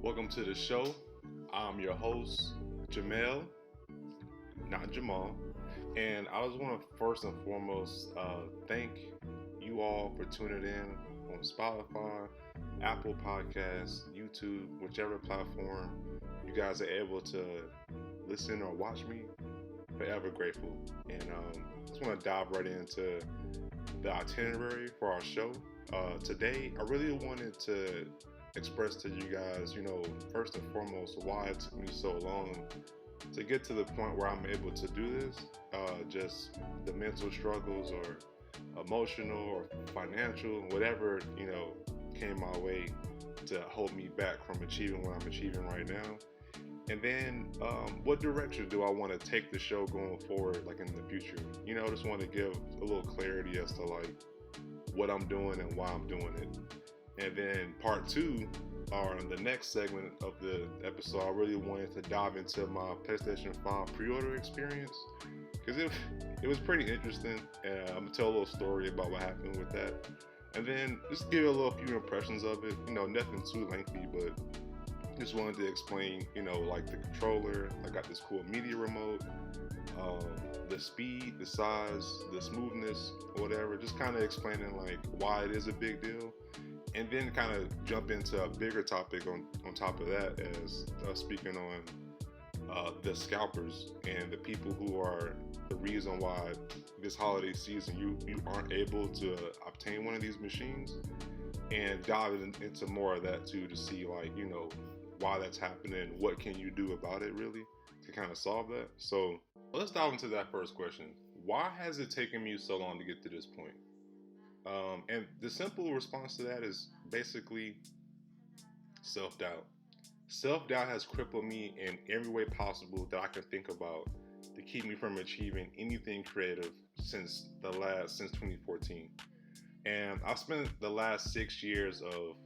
Welcome to the show. I'm your host, Jamel, not Jamal. And I just want to first and foremost thank you all for tuning in on Spotify, Apple Podcasts, YouTube, whichever platform you guys are able to listen or watch me. Forever grateful. And just want to dive right into the itinerary for our show. Today, I really wanted to express to you guys, first and foremost, why it took me so long to get to the point where I'm able to do this. Just the mental struggles or emotional or financial, whatever, came my way to hold me back from achieving what I'm achieving right now. And then, what direction do I want to take the show going forward, like in the future? I just want to give a little clarity as to like what I'm doing and why I'm doing it. And then part two, or the next segment of the episode, I really wanted to dive into my PlayStation 5 pre-order experience because it was pretty interesting. And I'm gonna tell a little story about what happened with that, and then just give a little few impressions of it. Nothing too lengthy, but just wanted to explain, like the controller. I got this cool media remote, the speed, the size, the smoothness, or whatever. Just kind of explaining like why it is a big deal, and then kind of jump into a bigger topic on top of that as speaking on the scalpers and the people who are the reason why this holiday season you aren't able to obtain one of these machines, and dive into more of that too to see like why that's happening, what can you do about it really to kind of solve that. So let's dive into that first question. Why has it taken me so long to get to this point? And the simple response to that is basically self-doubt. Self-doubt has crippled me in every way possible that I can think about to keep me from achieving anything creative since 2014. And I've spent the last 6 years of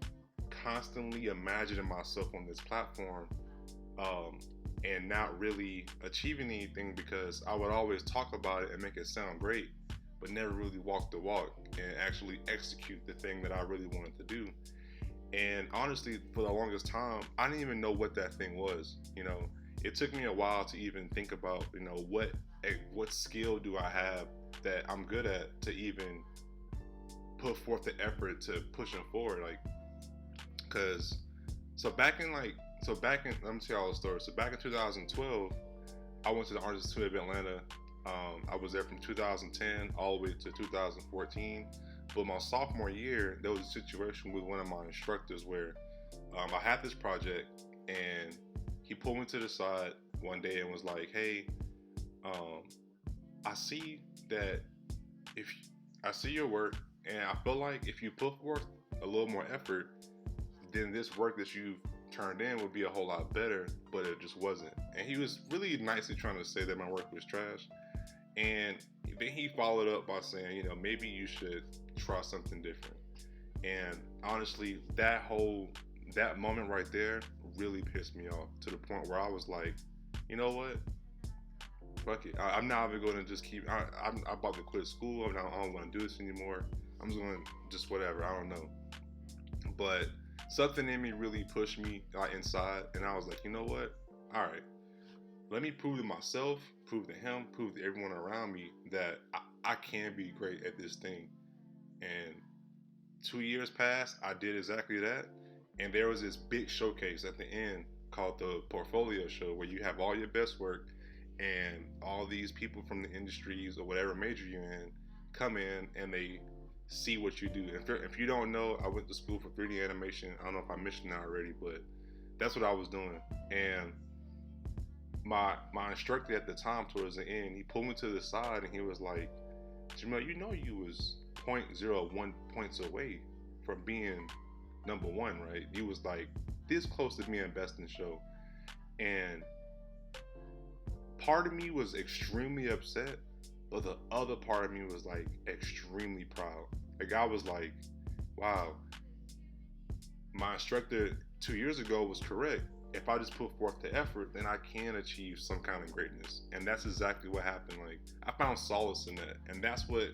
constantly imagining myself on this platform, and not really achieving anything because I would always talk about it and make it sound great, but never really walk the walk and actually execute the thing that I really wanted to do. And honestly, for the longest time, I didn't even know what that thing was. It took me a while to even think about, what skill do I have that I'm good at to even put forth the effort to pushing forward. Like, cause let me tell y'all a story. So back in 2012, I went to the Art Institute of Atlanta. I was there from 2010 all the way to 2014. But my sophomore year, there was a situation with one of my instructors where I had this project, and he pulled me to the side one day and was like, "Hey, I see that if I see your work, and I feel like if you put forth a little more effort, then this work that you've turned in would be a whole lot better," but it just wasn't. And he was really nicely trying to say that my work was trash. And then he followed up by saying, maybe you should try something different. And honestly, that moment right there really pissed me off to the point where I was like, you know what? Fuck it. I'm not even going to just keep. I'm about to quit school. I don't want to do this anymore. I'm just going to just whatever. I don't know. But something in me really pushed me inside, and I was like, you know what? All right, let me prove to myself, prove to him, prove to everyone around me that I can be great at this thing. And 2 years passed, I did exactly that. And there was this big showcase at the end called the Portfolio Show, where you have all your best work and all these people from the industries or whatever major you're in come in and they see what you do. If you don't know, I went to school for 3D animation. I don't know if I mentioned that already, but that's what I was doing. And my instructor at the time, towards the end, he pulled me to the side and he was like, "Jamel, you was zero point zero 0.01 points away from being number one, right? You was like this close to being best in show." And part of me was extremely upset, but the other part of me was like extremely proud. Like I was like, wow, my instructor 2 years ago was correct. If I just put forth the effort, then I can achieve some kind of greatness. And that's exactly what happened. Like I found solace in that. And that's what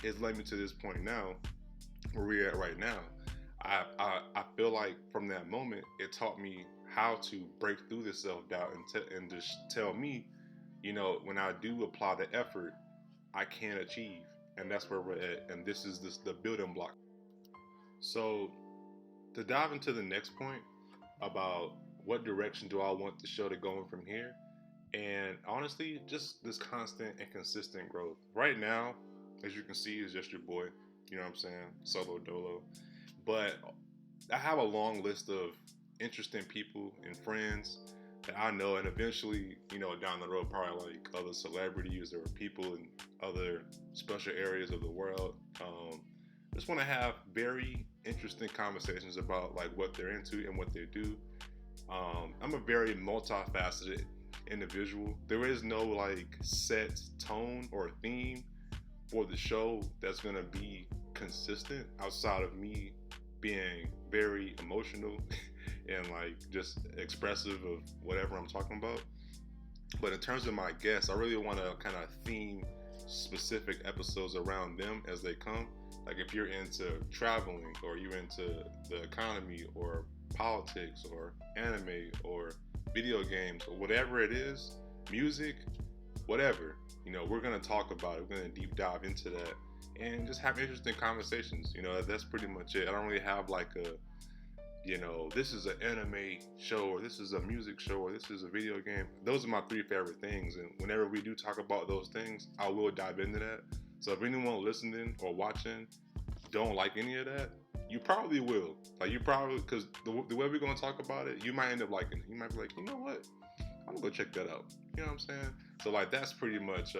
has led me to this point now, where we're at right now. I feel like from that moment, it taught me how to break through the self doubt and just tell me, when I do apply the effort, I can achieve, and that's where we're at. And this is the building block. So to dive into the next point about what direction do I want the show to go in from here, and honestly, just this constant and consistent growth. Right now, as you can see, is just your boy. You know what I'm saying? Solo dolo. But I have a long list of interesting people and friends that I know, and eventually, down the road, probably like other celebrities or people in other special areas of the world. Just want to have very interesting conversations about like what they're into and what they do. I'm a very multifaceted individual. There is no like set tone or theme for the show that's gonna be consistent outside of me being very emotional and like just expressive of whatever I'm talking about. But in terms of my guests, I really want to kind of theme specific episodes around them as they come. Like if you're into traveling or you're into the economy or politics or anime or video games or whatever it is, music, whatever, we're going to talk about it. We're going to deep dive into that and just have interesting conversations. That's pretty much it. I don't really have like this is an anime show or this is a music show or this is a video game. Those are my three favorite things. And whenever we do talk about those things, I will dive into that. So if anyone listening or watching don't like any of that, you probably will. Like you probably, because the way we're going to talk about it, you might end up liking it. You might be like, you know what? I'm going to go check that out. You know what I'm saying? So like that's pretty much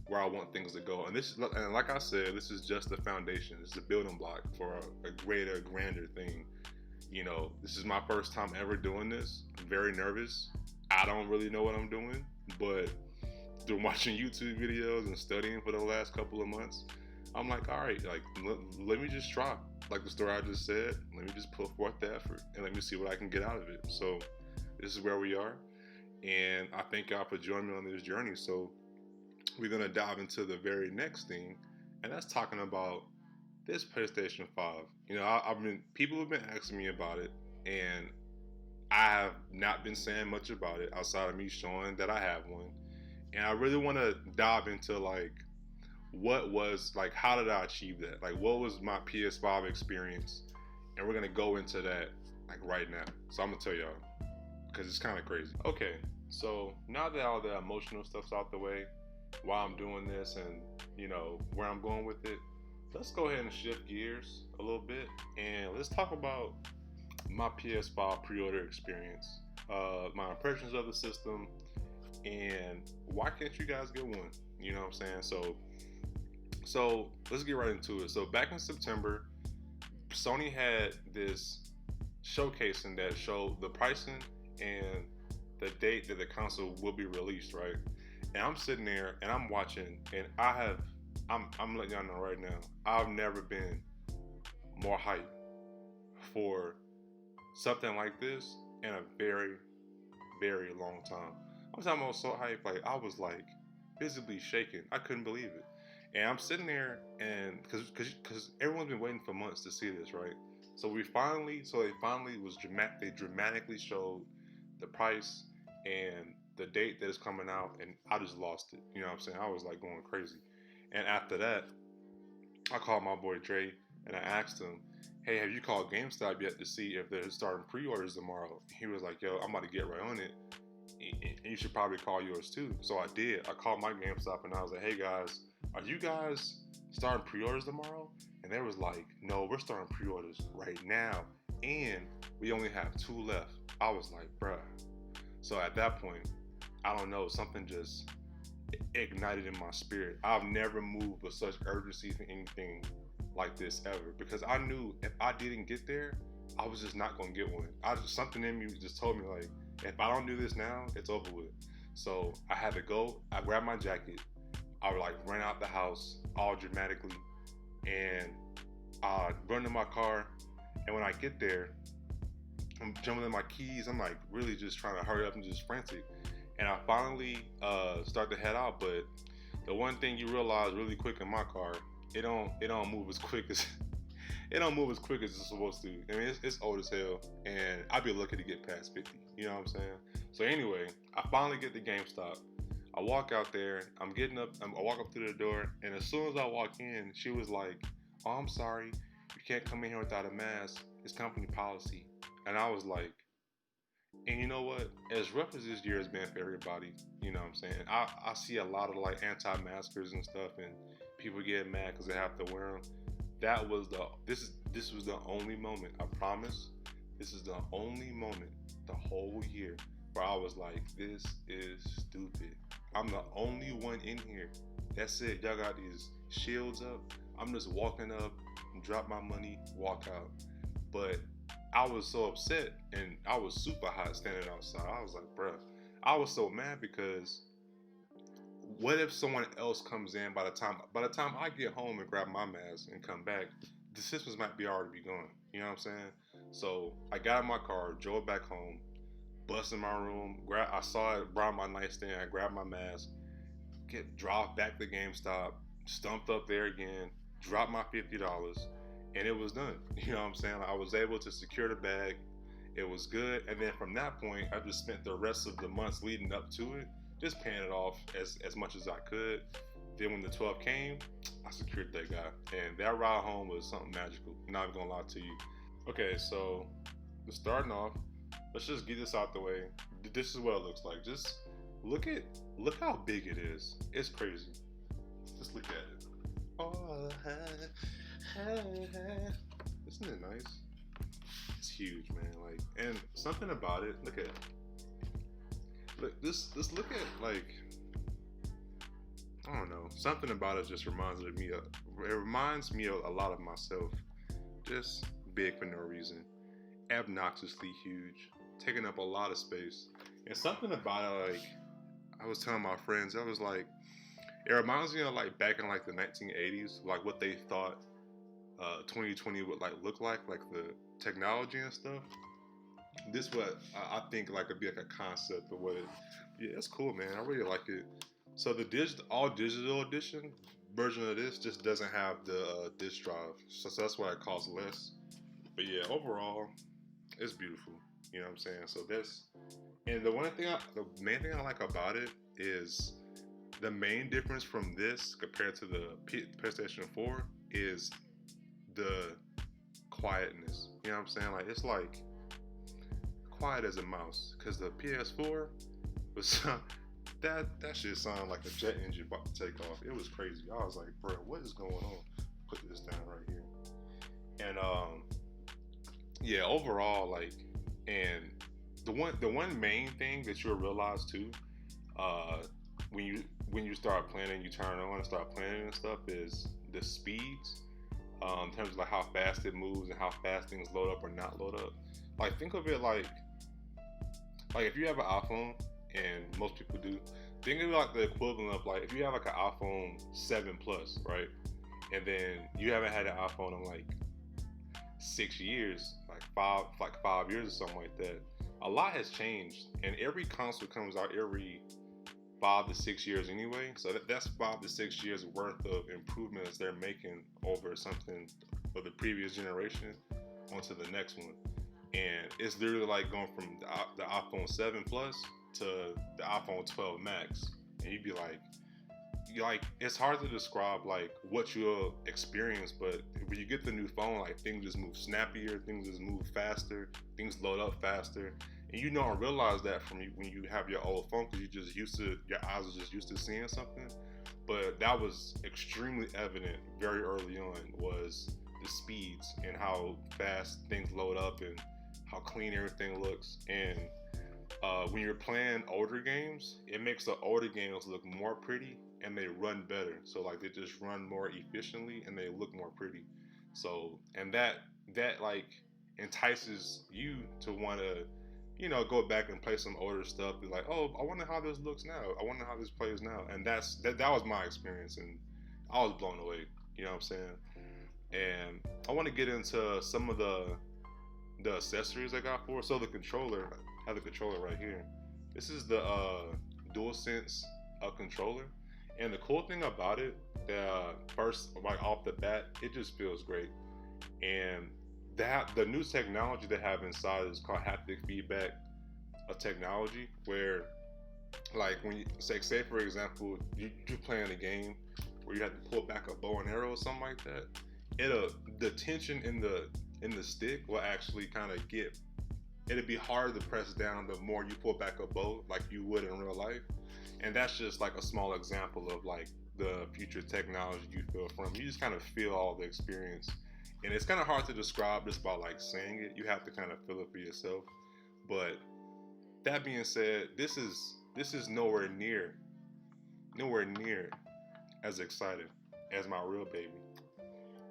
where I want things to go. And like I said, this is just the foundation. It's the building block for a greater, grander thing. This is my first time ever doing this. I'm very nervous. I don't really know what I'm doing, but through watching YouTube videos and studying for the last couple of months, I'm like, all right, like let me just try. Like the story I just said, let me just put forth the effort and let me see what I can get out of it. So this is where we are, and I thank y'all for joining me on this journey. So we're gonna dive into the very next thing, and that's talking about this PlayStation 5. People have been asking me about it, and I have not been saying much about it outside of me showing that I have one. And I really want to dive into like how did I achieve that? Like, what was my PS5 experience? And we're gonna go into that like right now. So I'm gonna tell y'all because it's kind of crazy. Okay, so now that all the emotional stuff's out the way, why I'm doing this and where I'm going with it, let's go ahead and shift gears a little bit and let's talk about my PS5 pre-order experience, my impressions of the system, and why can't you guys get one? You know what I'm saying? So let's get right into it. So back in September, Sony had this showcasing that showed the pricing and the date that the console will be released, right? And I'm sitting there and I'm watching, and I'm letting y'all know right now, I've never been more hyped for something like this in a very, very long time. I'm talking about so hyped, like I was like visibly shaking. I couldn't believe it. And I'm sitting there, and because everyone's been waiting for months to see this, right? They finally they dramatically showed the price and the date that it's coming out, and I just lost it. You know what I'm saying? I was like going crazy. And after that, I called my boy Dre and I asked him, hey, have you called GameStop yet to see if they're starting pre-orders tomorrow? He was like, yo, I'm about to get right on it. And you should probably call yours too. So I did. I called my GameStop and I was like, hey guys, are you guys starting pre-orders tomorrow? And they was like, no, we're starting pre-orders right now. And we only have 2 left. I was like, bruh. So at that point, I don't know, something just ignited in my spirit. I've never moved with such urgency for anything like this ever, because I knew if I didn't get there, I was just not gonna get one. Something in me just told me like, if I don't do this now, it's over with. So I had to go. I grabbed my jacket. I like ran out the house all dramatically, and I run to my car. And when I get there, I'm jumping in my keys. I'm like really just trying to hurry up and just frantic. And I finally start to head out. But the one thing you realize really quick in my car, it don't move as quick it don't move as quick as it's supposed to. I mean, it's old as hell, and I'd be lucky to get past 50. You know what I'm saying? So anyway, I finally get to GameStop. I walk out there. I'm getting up. I walk up through the door, and as soon as I walk in, she was like, "Oh, I'm sorry, you can't come in here without a mask. It's company policy." And I was like, and you know what? As rough as this year has been for everybody, you know what I'm saying? I see a lot of like anti-maskers and stuff, and people get mad because they have to wear them. This was the only moment. I promise. This is the only moment the whole year where I was like, this is stupid. I'm the only one in here. That's it. Y'all got these shields up. I'm just walking up, drop my money, walk out. But I was so upset and I was super hot standing outside. I was like, bruh, I was so mad because what if someone else comes in by the time I get home and grab my mask and come back, the systems might be already be gone. You know what I'm saying? So I got in my car, drove back home, bust in my room, I saw it, brought my nightstand, I grabbed my mask, dropped back to GameStop, stumped up there again, dropped my $50, and it was done. You know what I'm saying? Like, I was able to secure the bag. It was good, and then from that point, I just spent the rest of the months leading up to it just paying it off as much as I could. Then when the 12 came, I secured that guy, and that ride home was something magical. Not even gonna lie to you. Okay, so we're starting off. Let's just get this out the way. This is what it looks like. Just look how big it is. It's crazy. Just look at it. Oh, isn't it nice? It's huge, man. Like, and something about it. Look at it. Look, look at, like, I don't know. Something about it just reminds me of a lot of myself. Just big for no reason. Obnoxiously huge, taking up a lot of space. And something about it, like, I was telling my friends, I was like, it reminds me of like back in like the 1980s, like what they thought 2020 would like look like the technology and stuff. This what I think like could be like a concept of what it. Yeah, it's cool, man. I really like it. So the all digital edition version of this just doesn't have the disk drive, so that's why it costs less. But yeah, overall, it's beautiful. You know what I'm saying? So that's and the main thing I like about it is the main difference from this compared to the PlayStation 4 is the quietness. You know what I'm saying? Like it's like quiet as a mouse because the PS4 was that shit sounded like a jet engine about to take off. It was crazy. I was like, bro, what is going on? Put this down right here. And yeah, overall, like, and the one main thing that you'll realize too, uh, when you start playing, you turn it on and start playing and stuff, is the speeds. In terms of like how fast it moves and how fast things load up or not load up. Like think of it like if you have an iPhone, and most people do, think of it like the equivalent of like if you have like an iPhone 7 Plus, right? And then you haven't had an iPhone in like 6 years, like 5 years or something like that. A lot has changed, and every console comes out every 5 to 6 years anyway. So that's 5 to 6 years worth of improvements they're making over something of the previous generation onto the next one. And it's literally like going from the iPhone 7 Plus to the iPhone 12 Max, and you'd be like, it's hard to describe like what you'll experience, but when you get the new phone, like things just move snappier, things just move faster, things load up faster, and you don't realize that from when you have your old phone because your eyes are just used to seeing something. But that was extremely evident very early on, was the speeds and how fast things load up and how clean everything looks. And when you're playing older games, it makes the older games look more pretty and they run better. So like they just run more efficiently and they look more pretty. So and that like entices you to want to, go back and play some older stuff. Be like, oh, I wonder how this looks now. I wonder how this plays now. And that was my experience, and I was blown away. You know what I'm saying? And I want to get into some of the accessories I got for it. So the controller, I have the controller right here. This is the DualSense controller, and the cool thing about it, that first like off the bat, it just feels great. And that the new technology they have inside is called haptic feedback, a technology where, like, when you say for example, you're playing a game where you have to pull back a bow and arrow or something like that, it'll the tension in the stick will actually kind of get, it'll be harder to press down the more you pull back a bow like you would in real life. And that's just like a small example of like the future technology you feel from. You just kind of feel all the experience. And it's kind of hard to describe just by like saying it. You have to kind of feel it for yourself. But that being said, this is nowhere near as exciting as my real baby.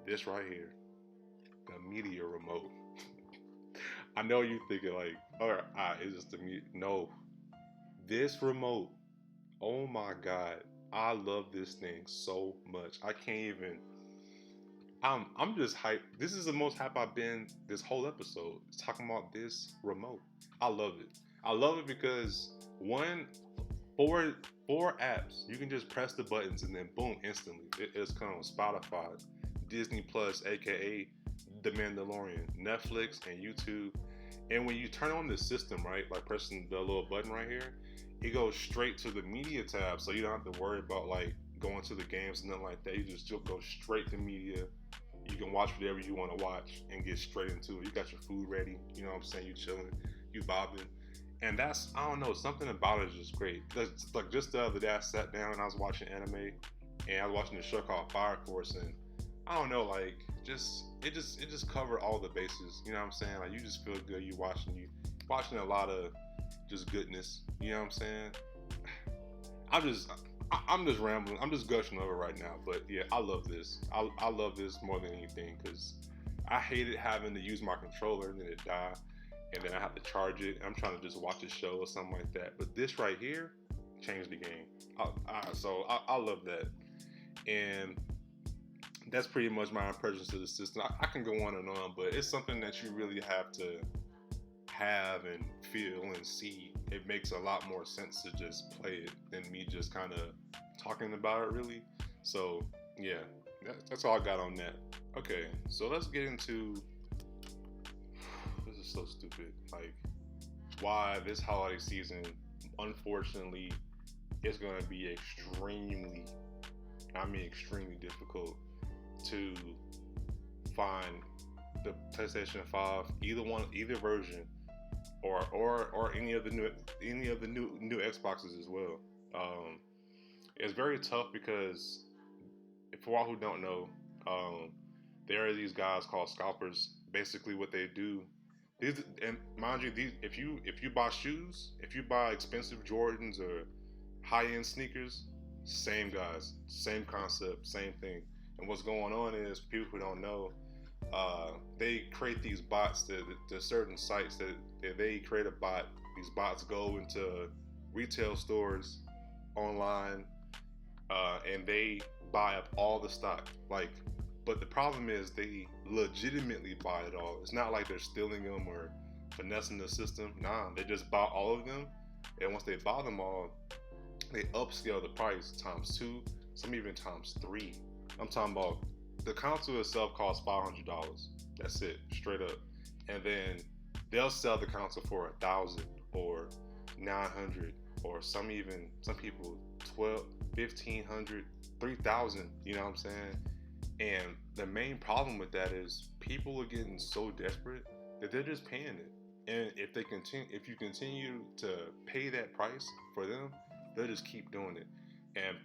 This right here, the media remote. I know you thinking like, all right, it's just the media. No, this remote. Oh my god, I love this thing so much. I can't even. I'm just hyped. This is the most hype I've been this whole episode. It's talking about this remote. I love it. I love it because one, four four apps. You can just press the buttons and then boom, instantly it's come on Spotify, Disney Plus, aka The Mandalorian, Netflix, and YouTube. And when you turn on the system, right, like pressing the little button right here, it goes straight to the media tab, so you don't have to worry about like going to the games and nothing like that. You just go straight to media. You can watch whatever you want to watch and get straight into it. You got your food ready. You know what I'm saying? You chilling, you bobbing, and that's, I don't know, something about it is just great. That's, like, just the other day I sat down and I was watching anime, and I was watching a show called Fire Force, and I don't know, like, it just covered all the bases. You know what I'm saying? Like, you just feel good. You watching a lot of just goodness. You know what I'm saying? I'm just rambling. I'm just gushing over right now. But yeah, I love this. I love this more than anything because I hated having to use my controller and then it die, and then I have to charge it. I'm trying to just watch a show or something like that. But this right here changed the game. So I love that, and that's pretty much my impressions to the system. I can go on and on, but it's something that you really have to have and feel and see. It makes a lot more sense to just play it than me just kind of talking about it, really. So yeah, that's all I got on that. Okay, so let's get into, this is so stupid, like, why this holiday season, unfortunately, is going to be extremely, I mean extremely difficult to find the PlayStation 5, either version, or any of the new Xboxes as well. Um, it's very tough because, for all who don't know, um, there are these guys called scalpers. Basically, what they do, these, and mind you, these, if you buy shoes, if you buy expensive Jordans or high end sneakers, same guys, same concept, same thing. And what's going on is, people who don't know, they create these bots to certain sites that they create a bot. These bots go into retail stores online, and they buy up all the stock. Like, but the problem is they legitimately buy it all. It's not like they're stealing them or finessing the system. Nah, they just buy all of them, and once they buy them all, they upscale the price times two, some even times three. I'm talking about the console itself costs $500. That's it, straight up. And then they'll sell the console for 1,000 or 900, or some people 12, 1,500, 3,000. You know what I'm saying? And the main problem with that is people are getting so desperate that they're just paying it. And if you continue to pay that price for them, they'll just keep doing it. And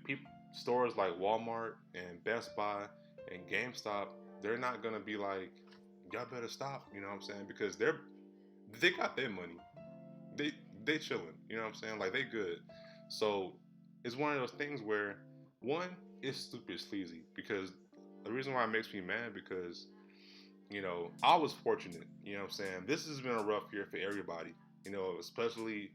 stores like Walmart and Best Buy and GameStop, they're not gonna be like, y'all better stop. You know what I'm saying? Because they got their money. They chilling. You know what I'm saying? Like, they good. So it's one of those things where, one, it's stupid sleazy, because the reason why it makes me mad, because, I was fortunate. You know what I'm saying? This has been a rough year for everybody. Especially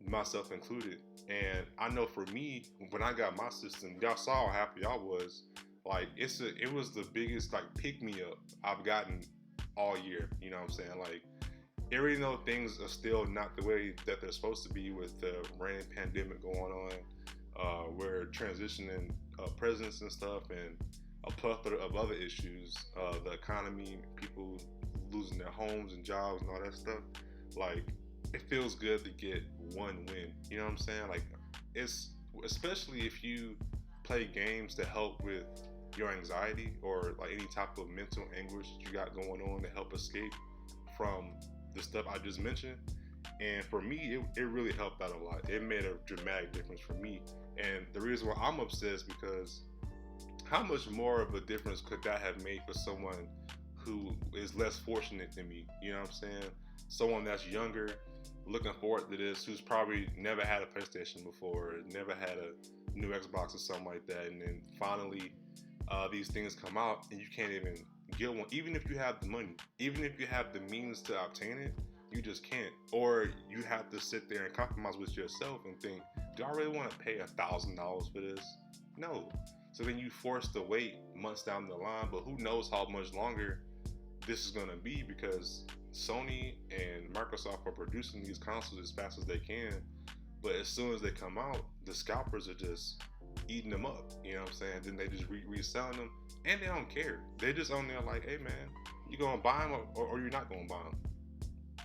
myself included. And I know for me, when I got my system, y'all saw how happy I was. Like, it was the biggest, like, pick me up I've gotten all year. You know what I'm saying? Like, even though things are still not the way that they're supposed to be with the reigning pandemic going on, we're transitioning presidents and stuff, and a plethora of other issues, the economy, people losing their homes and jobs and all that stuff. Like, it feels good to get one win. You know what I'm saying? Like, it's especially if you play games to help with your anxiety or like any type of mental anguish that you got going on to help escape from the stuff I just mentioned. And for me, it really helped out a lot. It made a dramatic difference for me. And the reason why I'm upset is because how much more of a difference could that have made for someone who is less fortunate than me? You know what I'm saying? Someone that's younger, looking forward to this, who's probably never had a PlayStation before, never had a new Xbox or something like that, and then finally these things come out and you can't even get one, even if you have the money, even if you have the means to obtain it, you just can't. Or you have to sit there and compromise with yourself and think, do I really want to pay $1,000 for this? No. So then you force to wait months down the line, but who knows how much longer this is going to be, because Sony and Microsoft are producing these consoles as fast as they can, but as soon as they come out, the scalpers are just eating them up, you know what I'm saying? Then they just reselling them, and they don't care. They're just on there like, hey man, you gonna buy them or you're not gonna buy them.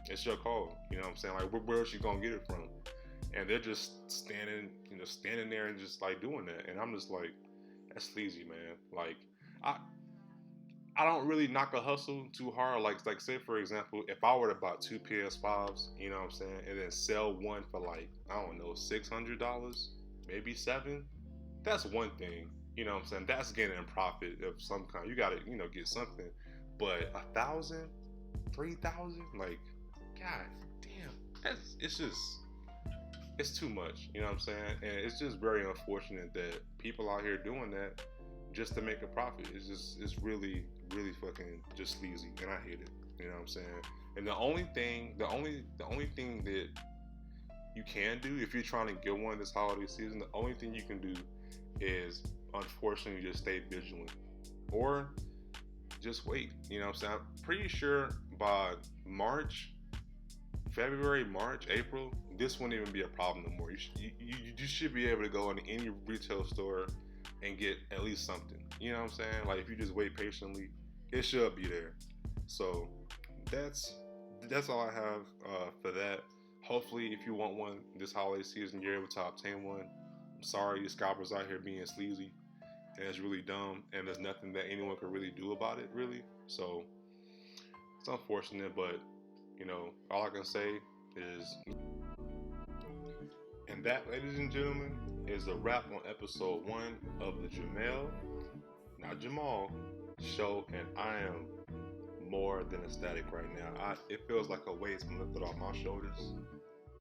It's your call, you know what I'm saying? Like, where else you gonna get it from? And they're just standing there and just like doing that, and I'm just like, that's sleazy, man. Like, I don't really knock a hustle too hard. Like say for example, if I were to buy two PS5s, you know what I'm saying, and then sell one for like, I don't know, $600, maybe $7, that's one thing. You know what I'm saying? That's getting a profit of some kind. You gotta, get something. But 1,000, 3,000, like, god damn, it's too much. You know what I'm saying? And it's just very unfortunate that people out here doing that just to make a profit. It's really, really fucking just sleazy, and I hate it. You know what I'm saying? And the only thing that you can do if you're trying to get one this holiday season, the only thing you can do is unfortunately just stay vigilant, or just wait. You know what I'm saying? I'm pretty sure by February, March, April, this won't even be a problem no more. You should be able to go into any retail store and get at least something. You know what I'm saying? Like, if you just wait patiently, it should be there. So that's all I have for that. Hopefully, if you want one this holiday season, you're able to obtain one. I'm sorry, the scalpers out here being sleazy, and it's really dumb, and there's nothing that anyone can really do about it, really. So it's unfortunate, but all I can say is, and that, ladies and gentlemen, is a wrap on episode 1 of the Jamel, not Jamal, show, and I am more than ecstatic right now. It feels like a weight's been lifted off my shoulders.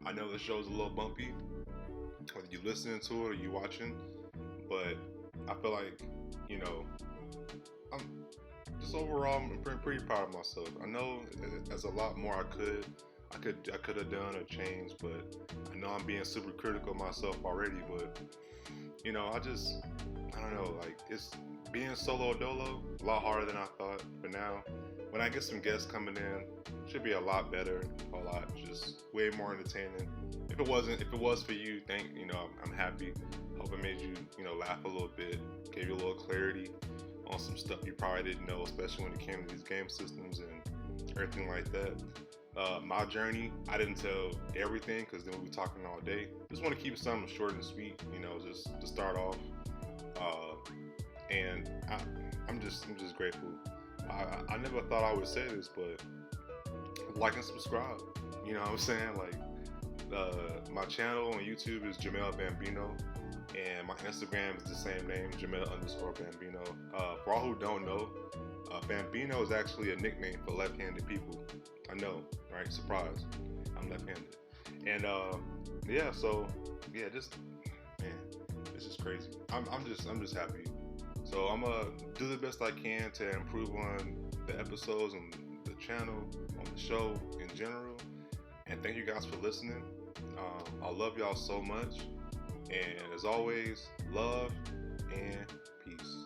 I know the show's a little bumpy, whether you're listening to it or you watching, but I feel like, I'm just overall, I'm pretty proud of myself. I know there's a lot more I could have done or changed, but I know I'm being super critical of myself already. But I don't know, like, it's being solo dolo a lot harder than I thought. But now, when I get some guests coming in, it should be a lot better, a lot just way more entertaining. If it was for you, I'm happy. Hope it made you laugh a little bit, gave you a little clarity on some stuff you probably didn't know, especially when it came to these game systems and everything like that. My journey, I didn't tell everything because then we'll be talking all day. Just want to keep something short and sweet, just to start off. And I'm just grateful. I never thought I would say this, but like and subscribe. You know what I'm saying? Like, my channel on YouTube is Jamel Bambino, and my Instagram is the same name, Jamel_Bambino. For all who don't know, Bambino is actually a nickname for left-handed people. I know, right? Surprise. I'm left-handed. And this is crazy. I'm just happy. So I'm gonna do the best I can to improve on the episodes and the channel, on the show in general. And thank you guys for listening. I love y'all so much. And as always, love and peace.